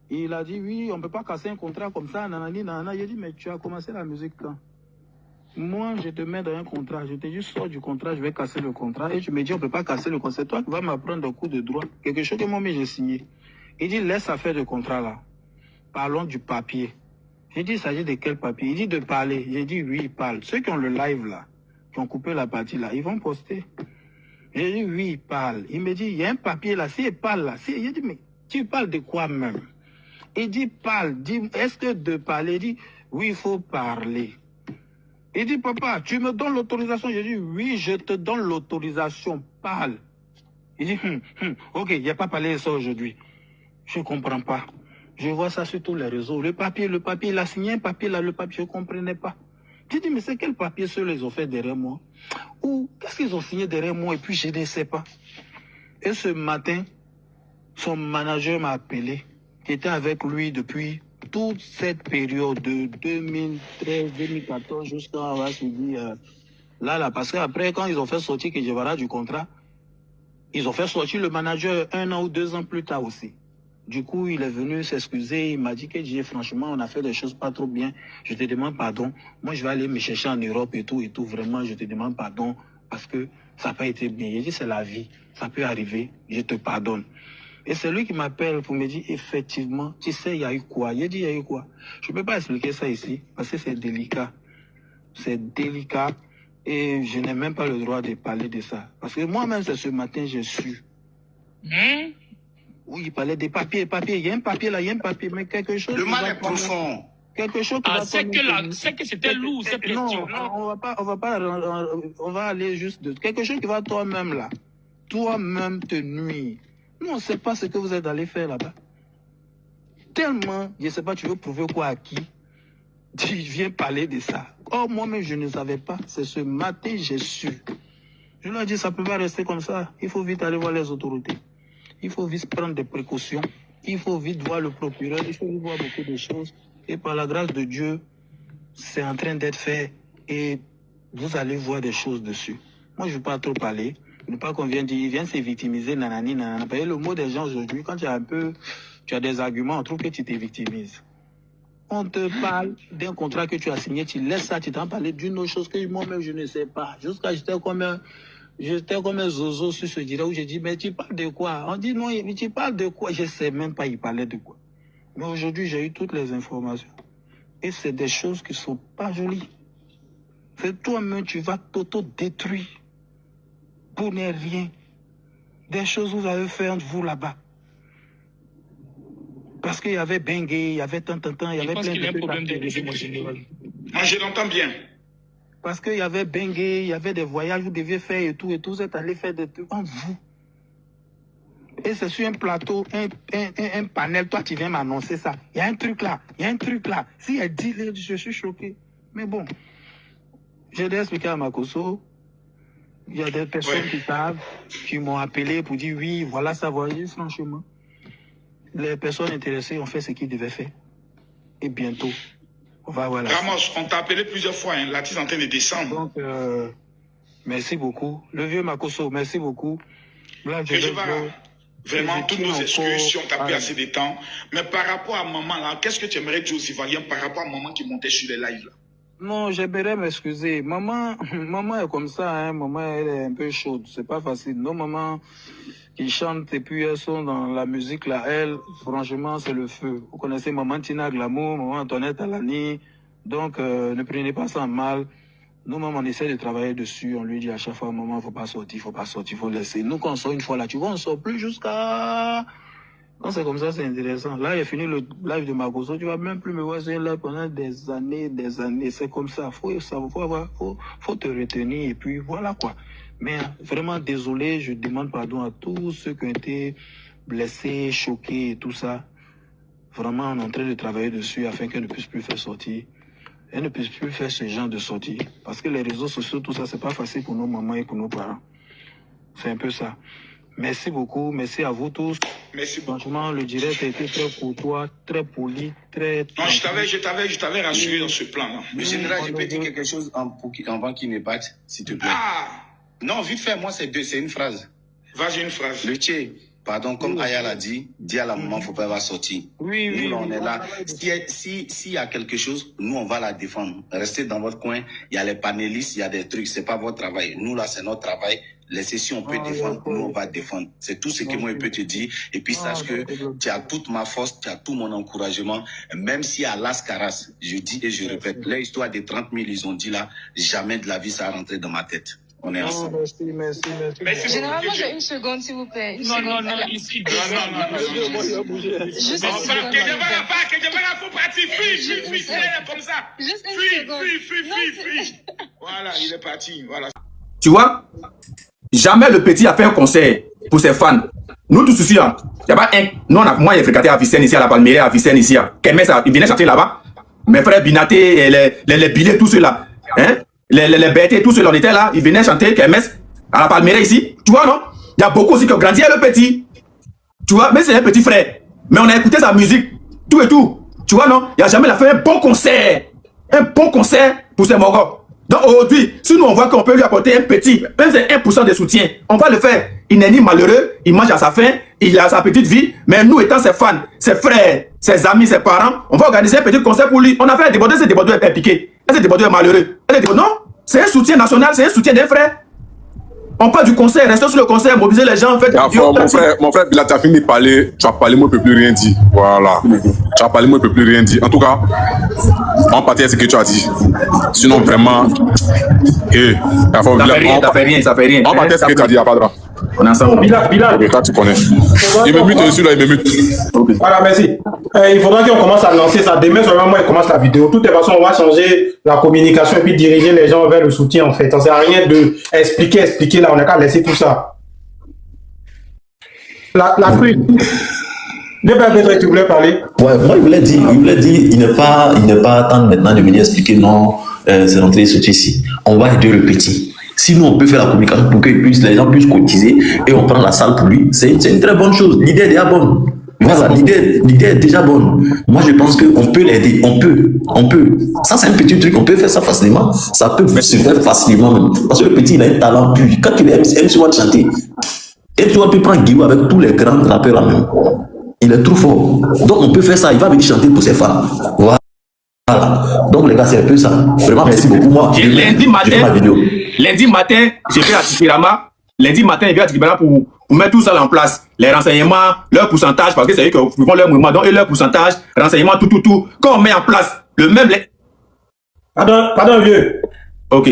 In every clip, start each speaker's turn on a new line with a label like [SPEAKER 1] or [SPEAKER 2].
[SPEAKER 1] Il a dit, oui, on ne peut pas casser un contrat comme ça, nanani, nanana. J'ai dit, mais tu as commencé la musique quand? Moi, je te mets dans un contrat. Je te dis, sors du contrat, je vais casser le contrat. Et tu me dis, on ne peut pas casser le contrat. C'est toi qui vas m'apprendre un coup de droit. Quelque chose que moi, j'ai signé. Il dit, laisse affaire de contrat là. Parlons du papier. J'ai dit, il s'agit de quel papier? Il dit de parler. J'ai dit, oui, il parle. Ceux qui ont le live là, qui ont coupé la partie là, ils vont poster. J'ai dit, oui, il parle. Il me dit, il y a un papier là. S'il parle là, j'ai dit, mais tu parles de quoi même? Il dit, parle. Dit, est-ce que de parler? Il dit, oui, il faut parler. Il dit, papa, tu me donnes l'autorisation? J'ai dit, oui, je te donne l'autorisation. Parle. Il dit, ok, il n'y a pas parlé de ça aujourd'hui. Je ne comprends pas. Je vois ça sur tous les réseaux. Le papier, il a signé un papier là, le papier, je ne comprenais pas. J'ai dit, mais c'est quel papier ceux-là ils ont fait derrière moi? Ou qu'est-ce qu'ils ont signé derrière moi et puis je ne sais pas. Et ce matin, son manager m'a appelé, qui était avec lui depuis toute cette période de 2013, 2014 jusqu'à, on va se dire, là, parce qu'après, quand ils ont fait sortir Kejevara du contrat, ils ont fait sortir le manager 1 an ou 2 ans plus tard aussi. Du coup, il est venu s'excuser, il m'a dit que franchement, on a fait des choses pas trop bien, je te demande pardon. Moi, je vais aller me chercher en Europe et tout, vraiment, je te demande pardon parce que ça n'a pas été bien. Il dit, c'est la vie, ça peut arriver, je te pardonne. Et c'est lui qui m'appelle pour me dire, effectivement, tu sais, il y a eu quoi? Il a dit, il y a eu quoi? Je ne peux pas expliquer ça ici, parce que c'est délicat. C'est délicat, et je n'ai même pas le droit de parler de ça. Parce que moi-même, c'est ce matin, j'ai su. Oui, il parlait des papiers, il y a un papier là, il y a un papier, mais quelque chose...
[SPEAKER 2] Le mal est profond.
[SPEAKER 1] Quelque chose qui
[SPEAKER 3] c'est que c'était lourd, cette question.
[SPEAKER 1] Non, on va aller juste de... Quelque chose qui va toi-même là, toi-même te nuire. Nous, on ne sait pas ce que vous êtes allé faire là-bas. Tellement, je ne sais pas, tu veux prouver quoi à qui? Tu viens parler de ça. Oh, moi-même, je ne savais pas. C'est ce matin, j'ai su. Je leur ai dit, ça ne peut pas rester comme ça. Il faut vite aller voir les autorités. Il faut vite prendre des précautions. Il faut vite voir le procureur. Il faut vite voir beaucoup de choses. Et par la grâce de Dieu, c'est en train d'être fait. Et vous allez voir des choses dessus. Moi, je ne veux pas trop parler. Ne pas qu'on vienne dire, il vient se victimiser, nanani, nanana. Parce que le mot des gens aujourd'hui, quand tu as des arguments, on trouve que tu te victimises. On te parle d'un contrat que tu as signé, tu laisses ça, tu t'en parles d'une autre chose que moi-même je ne sais pas. Jusqu'à j'étais comme un zozo sur ce direct où j'ai dit, mais tu parles de quoi? On dit non, mais tu parles de quoi? Je ne sais même pas, il parlait de quoi. Mais aujourd'hui, j'ai eu toutes les informations. Et c'est des choses qui ne sont pas jolies. C'est toi-même, tu vas t'auto-détruire. Pour ne rien. Des choses que vous avez fait vous là-bas. Parce qu'il y avait Bengue, il y avait tant, il y avait plein de trucs. Je pense qu'il y a un problème de réseau, mon général.
[SPEAKER 2] Moi, je l'entends bien.
[SPEAKER 1] Parce qu'il y avait Bengue, il y avait des voyages que vous deviez faire et tout, vous êtes allé faire des trucs en vous. Et c'est sur un plateau, un panel, toi tu viens m'annoncer ça. Il y a un truc là, Si elle dit, je suis choqué. Mais bon, j'ai expliqué à Makosso. Il y a des personnes qui savent, qui m'ont appelé pour dire oui, voilà ça, voilà. Franchement, les personnes intéressées ont fait ce qu'ils devaient faire. Et bientôt, on va voir la
[SPEAKER 2] Ramos, on t'a appelé plusieurs fois, hein, l'artiste est en train de descendre.
[SPEAKER 1] Donc, merci beaucoup. Le vieux Makosso, merci beaucoup. Là,
[SPEAKER 2] vraiment, toutes nos excuses si on t'a pris assez de temps. Mais par rapport à maman, là, qu'est-ce que tu aimerais dire aux Ivoiriens par rapport à maman qui montait sur les lives là?
[SPEAKER 1] Non, j'aimerais m'excuser. Maman est comme ça, hein. Maman, elle est un peu chaude. C'est pas facile. Nos mamans qui chantent et puis elles sont dans la musique là, elles, franchement, c'est le feu. Vous connaissez maman Tina Glamour, maman Antoinette Alani. Donc, ne prenez pas ça en mal. Nous, maman, on essaie de travailler dessus. On lui dit à chaque fois, maman, faut pas sortir, faut laisser. Nous, quand on sort une fois là, tu vois, on sort plus jusqu'à... Quand c'est comme ça, c'est intéressant. Là, il a fini le live de Makosso. Tu vas même plus me voir sur là pendant des années. C'est comme ça. Faut te retenir et puis voilà quoi. Mais vraiment désolé, je demande pardon à tous ceux qui ont été blessés, choqués et tout ça. Vraiment, on est en train de travailler dessus afin qu'elle ne puisse plus faire sortir. Elle ne puisse plus faire ce genre de sortie. Parce que les réseaux sociaux, tout ça, c'est pas facile pour nos mamans et pour nos parents. C'est un peu ça. Merci beaucoup, merci à vous tous.
[SPEAKER 2] Merci beaucoup.
[SPEAKER 1] Franchement, le direct a été très courtois, très poli, très...
[SPEAKER 2] Non, je t'avais rassuré dans ce plan-là.
[SPEAKER 4] Le général, je peux dire quelque chose avant qu'il ne parte, s'il te plaît.
[SPEAKER 2] Ah!
[SPEAKER 4] Non, vite fait, moi, c'est une phrase.
[SPEAKER 2] Vas-y, une phrase.
[SPEAKER 4] Le Tché, Pardon, comme Aya l'a dit, dis à la maman, faut pas avoir sorti.
[SPEAKER 1] Oui, oui.
[SPEAKER 4] Nous, là, on est là. S'il y a quelque chose, nous, on va la défendre. Restez dans votre coin. Il y a les panélistes, il y a des trucs. C'est pas votre travail. Nous, là, c'est notre travail. Laissez si on peut défendre, nous, on va défendre. C'est tout ce que moi, je peux te dire. Et puis, sache que tu as toute ma force, tu as tout mon encouragement. Même si à Las Caras, je dis et je répète, l'histoire des 30 000, ils ont dit là, jamais de la vie, ça a rentré dans ma tête. On est ensemble.
[SPEAKER 1] Merci.
[SPEAKER 5] Généralement, j'ai une seconde, s'il vous plaît.
[SPEAKER 3] Non, ici.
[SPEAKER 5] Juste une seconde.
[SPEAKER 2] Comme ça.
[SPEAKER 5] Juste une seconde.
[SPEAKER 2] Fuis. Voilà, il est parti. Voilà.
[SPEAKER 6] Tu vois, jamais le petit a fait un concert pour ses fans. Nous tous ici, il n'y a pas un. Nous, moi, j'ai fréquenté à Vicenne ici, à la Palmyre, à Vicenne ici. Il venait chanter là-bas. Mes frères Binaté, les billets, tous ceux-là. Hein? Les bêtés, tous ceux on était là, ils venaient chanter Kermesse à la Palmyre ici. Tu vois, non? Il y a beaucoup aussi qui ont grandi à le petit. Tu vois, mais c'est un petit frère. Mais on a écouté sa musique, tout et tout. Tu vois, non? Il n'y a jamais fait un bon concert. Un bon concert pour ces mogos. Donc aujourd'hui, si nous on voit qu'on peut lui apporter un petit, même c'est 1% de soutien, on va le faire. Il n'est ni malheureux, il mange à sa faim, il a sa petite vie. Mais nous étant ses fans, ses frères, ses amis, ses parents, on va organiser un petit concert pour lui. On a fait un débordeur, ce débordeur est piqué. Ce débordeur est malheureux. Non, c'est un soutien national, c'est un soutien des frères. On parle du concert, restons sur le concert, mobiliser les gens, faites
[SPEAKER 7] mon frère, Bilal, tu as fini de parler, tu as parlé, moi je ne peux plus rien dire. Voilà. Tu as parlé, moi je ne peux plus rien dire. En tout cas, on partait à ce que tu as dit. Sinon, vraiment,
[SPEAKER 6] ça fait rien.
[SPEAKER 7] On partait à ce que tu as dit, Apadra.
[SPEAKER 6] On est ensemble.
[SPEAKER 7] Bilal. Toi, tu connais. Il me mute dessus, là, il me mute.
[SPEAKER 8] Voilà, merci. Il faudra qu'on commence à lancer ça. Demain, seulement, moi, il commence la vidéo. De toute façon, on va changer la communication et puis diriger les gens vers le soutien, en fait. Ça ne sert à rien de expliquer là. On n'a qu'à laisser tout ça. La truc. Tu voulais parler?
[SPEAKER 9] Ouais, moi, il voulait dire, il ne pas attendre maintenant de venir expliquer non, c'est rentré ce ici. On va aider le petit. Si nous, on peut faire la communication pour que les gens puissent cotiser et on prend la salle pour lui, c'est une très bonne chose. L'idée est déjà bonne. Voilà, l'idée est déjà bonne. Moi, je pense qu'on peut l'aider. On peut. Ça, c'est un petit truc. On peut faire ça facilement. Ça peut se faire facilement même. Parce que le petit, il a un talent pur. Quand il est MC1 chanter, MC1 peut prendre Guillaume avec tous les grands rappeurs là même. Il est trop fort. Donc, on peut faire ça. Il va venir chanter pour ses fans. Voilà. Donc, les gars, c'est un peu ça. Vraiment, merci beaucoup. Moi,
[SPEAKER 6] lundi matin, j'ai fait à Tikirama. Lundi matin, il vient à Tikirama pour mettre tout ça en place. Les renseignements, leur pourcentage, parce que c'est eux qui font leur mouvement, donc et leur pourcentage, renseignements, tout. Quand on met en place le même...
[SPEAKER 8] Pardon, vieux.
[SPEAKER 6] Ok.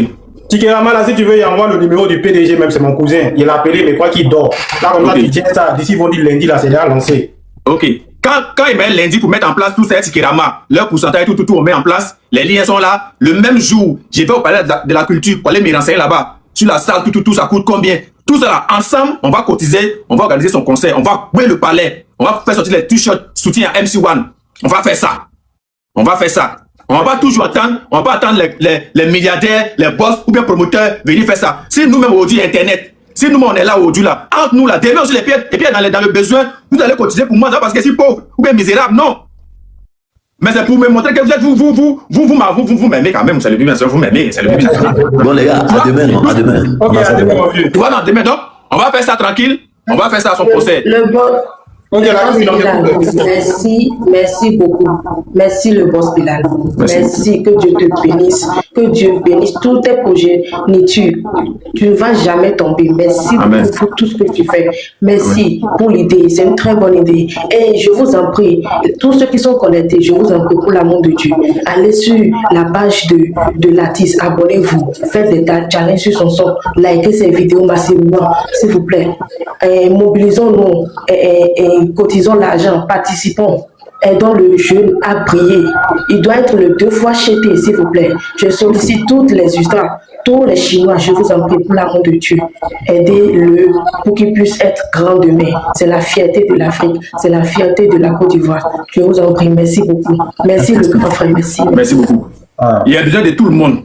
[SPEAKER 8] Tikirama, là, si tu veux, il envoie le numéro du PDG, même c'est mon cousin. Il a appelé, mais quoi qu'il dort. Là, comme ça, tu tiens ça. D'ici, ils vont dire lundi, là, c'est déjà lancé.
[SPEAKER 6] Ok. Quand ils mettent lundi pour mettre en place tout ça, Tikirama, leur pourcentage, tout, on met en place. Les liens sont là. Le même jour, j'ai fait au palais de la culture pour aller me renseigner là-bas. Sur la salle, tout, ça coûte combien? Tout ça là, ensemble, on va cotiser, on va organiser son concert, on va louer le palais, on va faire sortir les t-shirts soutien à MC1. On va faire ça. On va pas toujours attendre, on va pas attendre les milliardaires, les boss ou bien promoteurs venir faire ça. Si nous-mêmes aujourd'hui Internet, si nous on est là aujourd'hui là, entre nous là, demain aussi les pieds dans le besoin, vous allez cotiser pour moi, parce que si pauvre ou bien misérable, non. Mais c'est pour me montrer que vous êtes vous m'aimez quand même, c'est le but, vous m'aimez, c'est le but.
[SPEAKER 9] Bon les gars, à demain.
[SPEAKER 8] Ok, à demain, mon vieux.
[SPEAKER 6] Tu vois, non, demain donc, on va faire ça tranquille, on va faire ça à son procès.
[SPEAKER 10] Merci beaucoup. Merci le boss Bilal. Merci, que Dieu te bénisse. Que Dieu bénisse tous tes projets. Tu ne vas jamais tomber. Merci beaucoup pour tout ce que tu fais. Merci pour l'idée. C'est une très bonne idée. Et je vous en prie, tous ceux qui sont connectés, je vous en prie pour l'amour de Dieu. Allez sur la page de l'artiste. Abonnez-vous. Faites des challenges sur son son. Likez ses vidéos massivement, s'il vous plaît. Mobilisons-nous et cotisons l'argent, participons, aidons le jeune à briller. Il doit être le 2 fois chété, s'il vous plaît. Je sollicite toutes les Ultras, tous les Chinois, je vous en prie, pour l'amour de Dieu. Aidez-le pour qu'il puisse être grand demain. C'est la fierté de l'Afrique, c'est la fierté de la Côte d'Ivoire. Je vous en prie, merci beaucoup. Merci le grand frère, merci.
[SPEAKER 6] Merci beaucoup. Il y a besoin de tout le monde.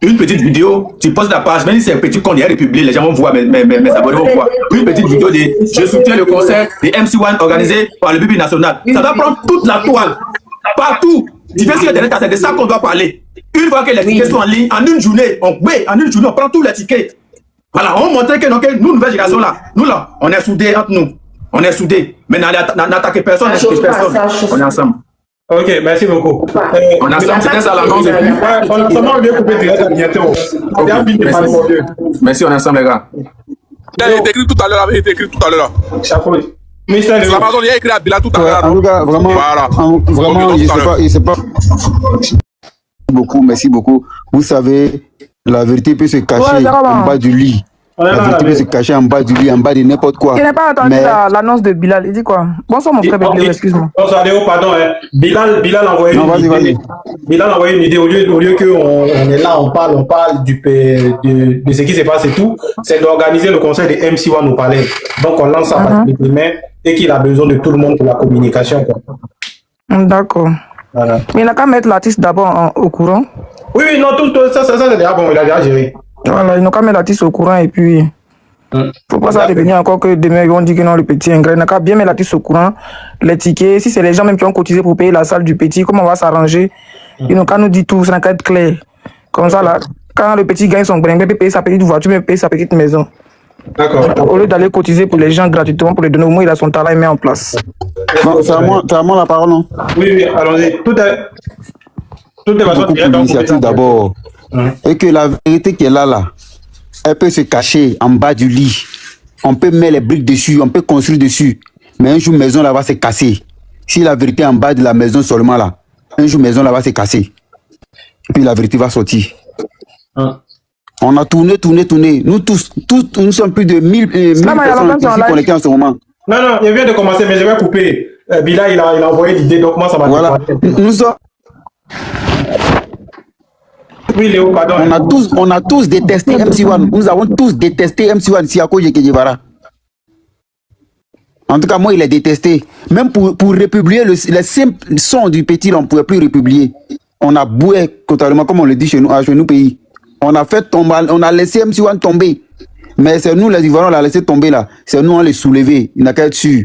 [SPEAKER 6] Une petite vidéo, tu postes la page, même si c'est un petit compte, il y a republié, les gens vont voir, mes abonnés vont voir. Une petite vidéo de je soutiens le concert de MC1 organisé par le Bibi National. Ça doit prendre toute la toile, partout. Tu fais sur Internet, c'est de ça qu'on doit parler. Une fois que les tickets sont en ligne, en une journée, on prend tous les tickets. Voilà, on montre que nous, nouvelle génération là, nous là, on est soudés entre nous. On est soudés. Mais n'attaquez personne, n'attaquez personne. On est ensemble.
[SPEAKER 8] Ok, merci beaucoup.
[SPEAKER 6] On est ensemble, c'était ça l'annonce.
[SPEAKER 8] On a bien coupé direct bientôt.
[SPEAKER 6] Merci, on est ensemble, les gars.
[SPEAKER 7] Il a été écrit tout à l'heure, il a été écrit tout à l'heure. C'est l'Amazon, il a écrit à Bila tout à l'heure.
[SPEAKER 11] En tout cas, vraiment,
[SPEAKER 7] voilà.
[SPEAKER 11] Vraiment, je sais pas. Merci beaucoup. Vous savez, la vérité peut se cacher en bas du lit. La vérité peut se cacher en bas du lit, en bas de n'importe quoi.
[SPEAKER 12] Il n'a pas entendu l'annonce de Bilal. Il dit quoi? Bonsoir mon frère Bilal, excuse-moi.
[SPEAKER 8] Bonsoir Léo, pardon. Bilal a envoyé une idée. Bilal a envoyé une idée. Au lieu qu'on est là, on parle de ce qui se passe et tout. C'est d'organiser le conseil de MC1 au palais. Donc on lance ça par demain et qu'il a besoin de tout le monde pour la communication.
[SPEAKER 12] D'accord. Voilà. Mais il n'a qu'à mettre l'artiste d'abord au courant.
[SPEAKER 8] Oui, non, tout ça c'est déjà bon, il a déjà géré.
[SPEAKER 12] Voilà, ils n'ont qu'à mettre l'artiste au courant et puis. Faut pas ça devenir encore que demain ils vont dire que non, le petit ingrat. Il n'a qu'à bien mettre l'artiste au courant, les tickets. Si c'est les gens même qui ont cotisé pour payer la salle du petit, comment on va s'arranger? Ils n'ont qu'à nous dire tout, ça n'a qu'à être clair. Comme ça, là, quand le petit gagne son bringue, il peut payer sa petite voiture, il peut payer sa petite maison.
[SPEAKER 8] D'accord.
[SPEAKER 12] Au lieu d'aller cotiser pour les gens gratuitement, pour les donner, au moins il a son talent, il met en place.
[SPEAKER 11] C'est à moi la parole, non?
[SPEAKER 8] Oui, allons-y. Tout est
[SPEAKER 11] beaucoup pour l'initiative d'abord. Et que la vérité qui est là, elle peut se cacher en bas du lit. On peut mettre les briques dessus, on peut construire dessus. Mais un jour, maison là va se casser. Si la vérité est en bas de la maison seulement là, un jour, maison là va se casser. Et puis la vérité va sortir. On a tourné. Nous tous, nous sommes plus de 1000 personnes ici connectées en ce moment.
[SPEAKER 8] Non, il vient de commencer, mais je vais couper. Bila, il a envoyé l'idée, donc moi ça m'a
[SPEAKER 11] voilà. Nous sommes...
[SPEAKER 8] Oui, Léo, pardon.
[SPEAKER 11] On a tous détesté MC1. Nous avons tous détesté MC1 Siako Yekejevara. En tout cas, moi, il est détesté. Même pour republier les simples sons du petit, on ne pouvait plus republier. On a boué totalement, comme on le dit chez nous pays. On a fait tomber, on a laissé MC1 tomber. Mais c'est nous, les Ivoiriens, on l'a laissé tomber là. C'est nous, on l'a soulevé. Il n'a qu'à être sûr.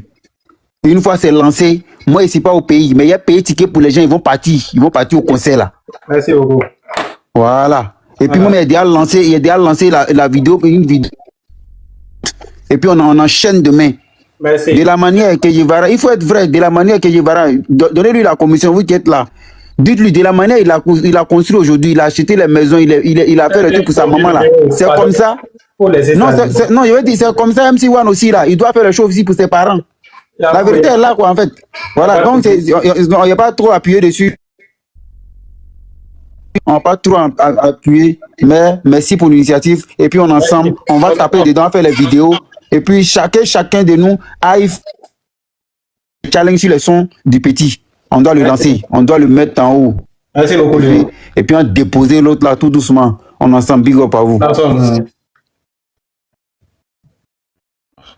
[SPEAKER 11] Une fois c'est lancé, moi, ici pas au pays. Mais il y a payé ticket pour les gens, ils vont partir. Ils vont partir au concert là.
[SPEAKER 8] Merci beaucoup.
[SPEAKER 11] Voilà. Et puis, moi, il a déjà lancé la vidéo, une vidéo. Et puis, on enchaîne demain.
[SPEAKER 8] Merci.
[SPEAKER 11] De la manière que Yevara, il faut être vrai, de la manière que Yevara, donnez-lui la commission, vous qui êtes là. Dites-lui, de la manière il a construit aujourd'hui, il a acheté les maisons, il a fait le truc pour sa maman là. C'est comme ça. Non, je veux dire, c'est comme ça, MC1 aussi là. Il doit faire les choses aussi pour ses parents. La vérité est là, quoi, en fait. Voilà, donc, il n'y a pas trop appuyé dessus. On n'a pas trop appuyé, mais merci pour l'initiative. Et puis, ensemble, on va taper dedans, faire les vidéos. Et puis, chacun de nous a challenge sur le son du petit. On doit le lancer, on doit le mettre en haut.
[SPEAKER 8] Merci beaucoup.
[SPEAKER 11] Et puis, on déposer l'autre là tout doucement. On ensemble, big up à vous.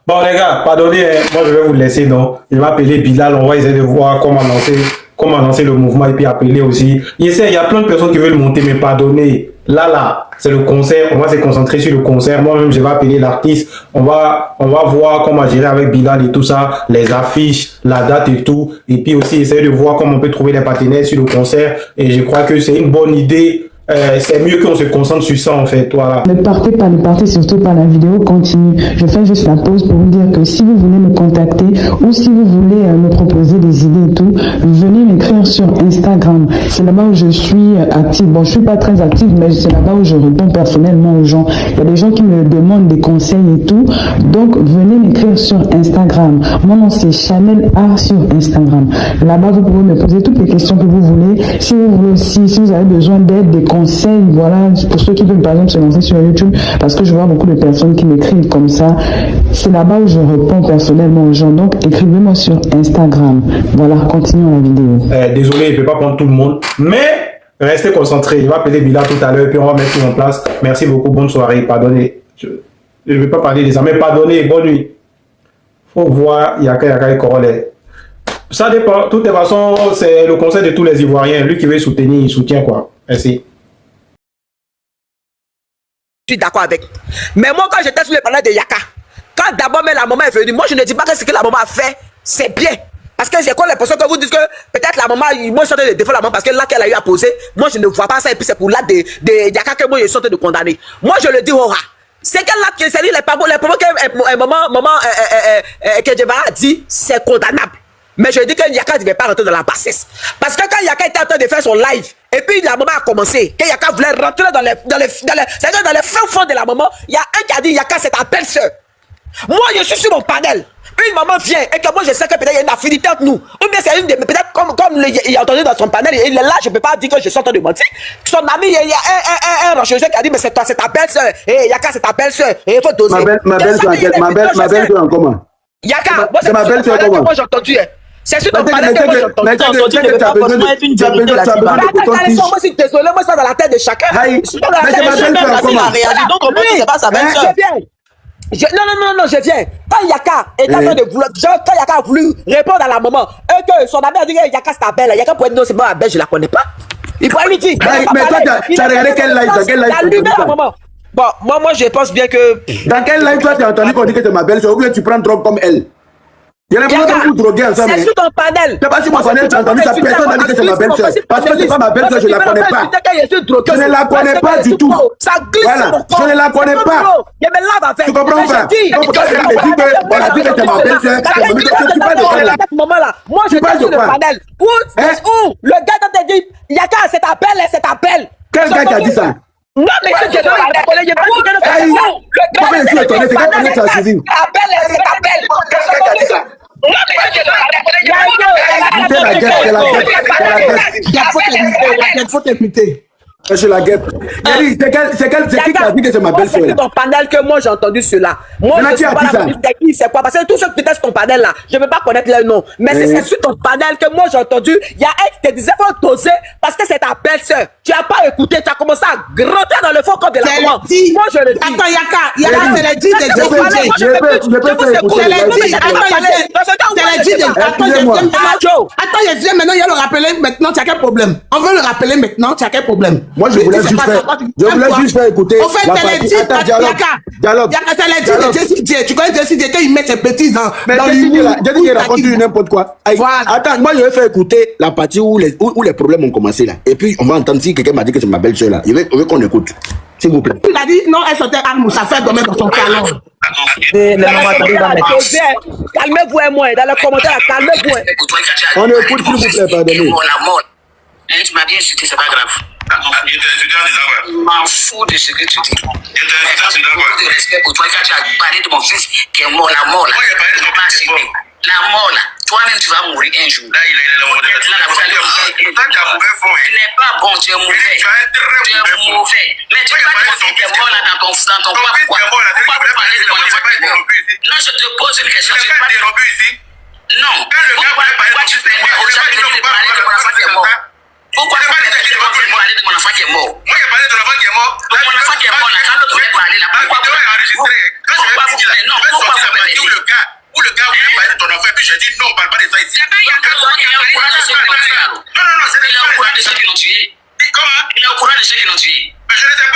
[SPEAKER 8] Bon, les gars, pardonnez, moi je vais vous laisser, donc. Je vais appeler Bilal, on va essayer de voir comment lancer le mouvement et puis appeler aussi. Il y a plein de personnes qui veulent monter, mais pardonnez. Là, c'est le concert. On va se concentrer sur le concert. Moi-même, je vais appeler l'artiste. On va voir comment gérer avec Bilal et tout ça, les affiches, la date et tout. Et puis aussi, essayer de voir comment on peut trouver des partenaires sur le concert. Et je crois que c'est une bonne idée. C'est mieux qu'on se concentre sur ça en fait. Voilà.
[SPEAKER 13] Ne partez surtout pas la vidéo, continue. Je fais juste la pause pour vous dire que si vous voulez me contacter ou si vous voulez me proposer des idées et tout, venez m'écrire sur Instagram. C'est là-bas où je suis active. Bon, je suis pas très active, mais c'est là-bas où je réponds personnellement aux gens. Il y a des gens qui me demandent des conseils et tout. Donc, venez m'écrire sur Instagram. Mon nom, c'est Chanel A sur Instagram. Là-bas, vous pouvez me poser toutes les questions que vous voulez. Si vous voulez aussi, si vous avez besoin d'aide, des conseils, voilà, pour ceux qui veulent par exemple se lancer sur YouTube, parce que je vois beaucoup de personnes qui m'écrivent comme ça, c'est là-bas où je réponds personnellement aux gens. Donc écrivez-moi sur Instagram. Voilà, continuons la vidéo.
[SPEAKER 8] Désolé, il ne peut pas prendre tout le monde, mais restez concentrés. Il va appeler Bilal tout à l'heure et puis on va mettre tout en place. Merci beaucoup, bonne soirée, pardonnez. Je ne vais pas parler des amis, pardonnez, bonne nuit. Faut voir Yaka et Corolle. Ça dépend, de toute façon, c'est le conseil de tous les Ivoiriens. Lui qui veut soutenir, il soutient quoi. Merci.
[SPEAKER 14] Je suis d'accord avec. Mais moi, quand j'étais sur le panel de Yaka, quand d'abord la maman est venue, moi je ne dis pas que ce que la maman a fait, c'est bien. Parce que j'ai quoi l'impression que vous dites que peut-être la maman, moi je suis en train de défendre la maman parce que là qu'elle a eu à poser, moi je ne vois pas ça et puis c'est pour là de Yaka que moi je suis en train de condamner. Moi je le dis, C'est qu'elle a, c'est-à-dire les propos que maman Kedjeva a dit, c'est condamnable. Mais je dis que Yaka ne devait pas rentrer dans la bassesse. Parce que quand Yaka était en train de faire son live, et puis la maman a commencé, que Yaka voulait rentrer dans les fins fonds de la maman, il y a un qui a dit Yaka c'est ta belle-sœur. Moi je suis sur mon panel. Une maman vient et que moi je sais que peut-être il y a une affinité entre nous. Ou bien c'est une de peut-être comme il a entendu dans son panel, il est là, je ne peux pas dire que je suis en train de mentir. Son ami, il y a un rocheux qui a dit mais c'est toi, c'est ta belle-sœur. Et Yaka c'est ta belle-sœur. Et il faut doser.
[SPEAKER 11] Ma belle-sœur en comment?
[SPEAKER 14] Yaka, moi c'est ma belle-sœur comment? Moi j'ai entendu. C'est sûr que panel que moi j'ai entendu.
[SPEAKER 11] Tu as besoin de
[SPEAKER 14] moi suis désolé, moi c'est dans la tête de chacun.
[SPEAKER 11] Mais c'est ma belle-sœur comment?
[SPEAKER 14] Donc comment c'est pas sa belle-sœur? Non, je viens. Quand Yaka est en train de vouloir, quand Yaka a voulu répondre à la maman, et que son ami a dit Yaka c'est ta belle, Yaka pourrait dire non, c'est pas ma belle, je la connais pas. Il pourrait lui dire.
[SPEAKER 11] Mais toi, tu as regardé quel live? Dans quel live?
[SPEAKER 14] Bon, moi je pense bien que.
[SPEAKER 11] Dans quel live toi tu as entendu qu'on dit que c'est ma belle-sœur ou bien tu prends trop comme elle? Il y a l'impression que vous droguez ensemble.
[SPEAKER 14] C'est sur ton panel.
[SPEAKER 11] C'est pas sur mon panel, tu as entendu ça. Personne n'a dit que c'est ma belle-sœur. Parce que c'est pas ma belle-sœur, je la connais pas. Je ne la connais pas du tout.
[SPEAKER 14] Ça glisse sur mon corps.
[SPEAKER 11] Je ne la connais pas.
[SPEAKER 14] Tu
[SPEAKER 11] comprends pas? Donc quand elle me dit qu'on a dit que c'est ma belle-sœur, tu parles de quoi là?
[SPEAKER 14] Moi je suis sur le panel. Où le gars t'a dit Yaka, c'est ta belle, c'est ta belle.
[SPEAKER 11] Quel gars qui a dit ça?
[SPEAKER 14] Non, mais c'est que
[SPEAKER 11] Pourquoi je suis étonné? C'est quand tu as suivi.
[SPEAKER 8] Il faut t'écouter.
[SPEAKER 11] Je la guêpe. C'est qui qui a dit que c'est ma belle-sœur?
[SPEAKER 14] C'est ton panel que moi j'ai entendu cela. Moi je suis pas là c'est quoi? Parce que tous ceux qui étaient sur ton panel là, je ne peux pas connaître leur nom. Mais c'est sur ton panel que moi j'ai entendu. Il y a un qui te disait faut doser parce que c'est ta belle-sœur. Tu n'as pas écouté, tu as commencé à rentrer dans le fond comme de la maman. Moi je le dis.
[SPEAKER 8] Attends, Yaka, c'est le dit de Attends, il viens maintenant, il y a le rappeler maintenant, tu as quel problème? On veut le rappeler maintenant, tu as quel problème?
[SPEAKER 11] Moi, je voulais juste faire écouter.
[SPEAKER 8] En fait, c'est les dialogue. C'est les Jessie J. Tu connais Jessie J, quand il met ses petits dans l'humour.
[SPEAKER 11] J'ai dit qu'il raconte n'importe quoi. Attends, moi, je vais faire écouter la partie où les problèmes ont commencé là. Et puis, on va entendre si quelqu'un m'a dit que c'est ma belle-sœur là. Je veux qu'on écoute. S'il vous plaît.
[SPEAKER 8] Il a dit non, elle sortait Armou, ça fait dormir dans son salon.
[SPEAKER 14] Calmez-vous et moi, dans les commentaires, calmez-vous.
[SPEAKER 11] On écoute, s'il vous plaît, pardonnez.
[SPEAKER 15] Tu m'as bien insulté, c'est pas grave. Je m'en fous de ce que tu dis. De respect pour toi, quand tu as parlé de mon fils qui est mort, la mort là. La mort là, toi-même tu vas mourir un jour. Là, il est tu n'es pas bon, tu es mauvais. Tu es mauvais. Mais tu vas pas dire que tu es mort là dans ton corps. Pourquoi parler de mon enfant qui est mort? Non, je te pose une question. Non. Pourquoi tu permets aux gens de parler de mon enfant qui est mort? Pourquoi tu parles de mon enfant qui est mort? Moi, j'ai parlé de l'enfant qui est mort. Donc, mon enfant qui est mort, là, quand l'autre voulait parler, là, pourquoi vous enregistré? Pourquoi vous permettez? Non, pourquoi vous permettez? Où le gars voulait parler de ton enfant, et puis j'ai dit non, on ne parle pas de ça ici. Il est au courant de ceux qui l'ont tué, alors. Non, c'est il est au courant de ceux qui l'ont tué. Comment? Il est au courant de ceux qui l'ont tué. Mais je ne sais pas.